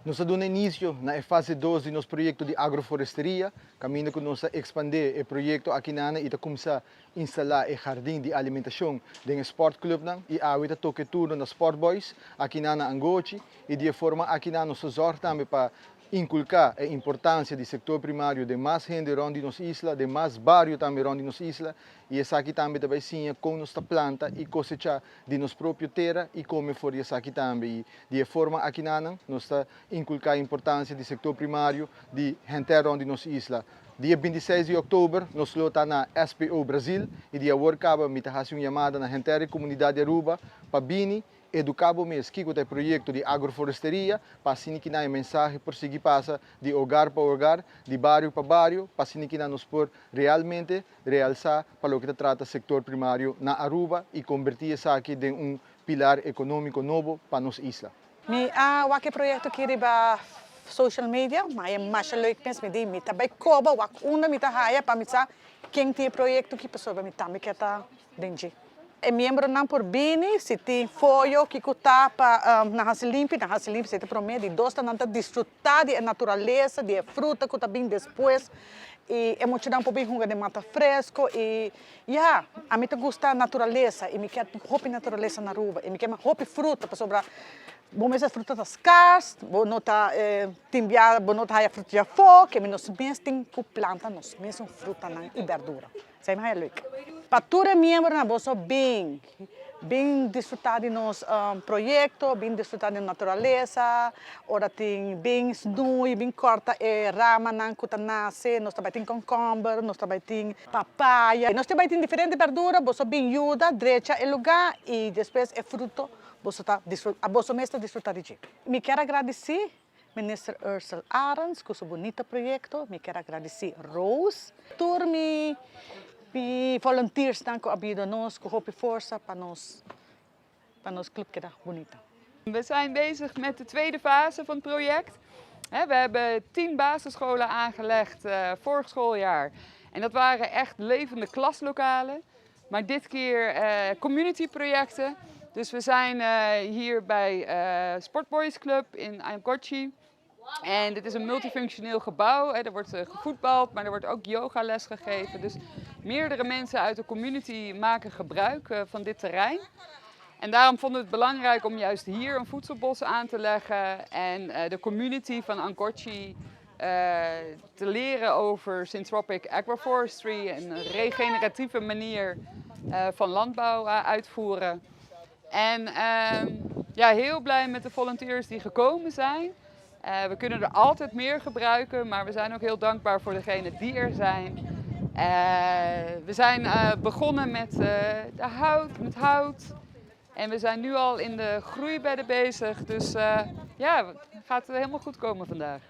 Nós damos início na fase 2 do nosso projeto de agroforesteria, caminho que nós expandir o projeto aqui na e começar a instalar o jardim de alimentação do Sport Club e a toque tudo na Sport Boys aqui na Angochi e de forma aqui na nossa zorra também para inculcar a importância do setor primário de mais gente onde nossa isla, de mais bairro também onde nossa isla e essa aqui também vai sim com nossa planta e cosechar de nossa própria terra e como for essa aqui também de forma aqui na nós inculcar a importância do setor primário de gente onde nossa isla. Dia 26 de outubro, nós estamos na SPO Brasil e dia workaba me uma chamada na gente comunidade Aruba para Bini educar o mês que o projeto de agroforesteria para assim que a mensagem por seguir passa de hogar para hogar, de bairro para bairro, para assim que nos por realmente realçar para o que trata o setor primário na Aruba e convertir isso aqui em pilar econômico novo para nossa isla. Wak proyekto kiri ba social media, mas mais leuk pens me di mita by koba wak una mita haya pa mitsa quem tem proyekto que pessoa mita me keta denji. É membro não por bini, se tem folho que cuta para na limpe se te promete dosta não tá desfrutar de natureza, de fruta que tá bem depois. E é muito não por bem de mata fresco e a mim te gusta natureza e me quer hopi natureza na rua e me quer hopi fruta para sobrar. Bom, mas a fruta tá escassa, bom não tá timbia, bom não tá a fruta já fo, que nós mesmos tem que planta nós mesmos fruta e verdura. Sei mais leuk. Para todos membros na bolsa bem desfrutar de nosso projeto, bem desfrutar da natureza, ora tem bem snu e bem corta rama não que nasce, nós também tem concombre, nós também tem papaya, nós também tem diferentes verduras, bolsa bem ajuda, direita é lugar e depois é fruto, bolsa tá a bolsa mesmo desfrutar de. Me quero agradecer Minister Ursula Arens com seu bonito projeto, me quero agradecer Rose, turmi e volunteers dan ko abido nos, ko hoop força para nos club que daar bonita. We zijn bezig met de tweede fase van het project. We hebben 10 basisscholen aangelegd vorig schooljaar. En dat waren echt levende klaslokalen. Maar dit keer community projecten. Dus we zijn hier bij Sport Boys Club in Angochi. En dit is een multifunctioneel gebouw. Er wordt gevoetbald, maar er wordt ook yogales gegeven. Dus meerdere mensen uit de community maken gebruik van dit terrein. En daarom vonden we het belangrijk om juist hier een voedselbos aan te leggen. En de community van Angochi te leren over syntropic agroforestry. Een regeneratieve manier van landbouw uitvoeren. En heel blij met de volunteers die gekomen zijn. We kunnen er altijd meer gebruiken, maar we zijn ook heel dankbaar voor degenen die er zijn. We zijn begonnen met hout. En we zijn nu al in de groeibedden bezig. Dus het gaat helemaal goed komen vandaag.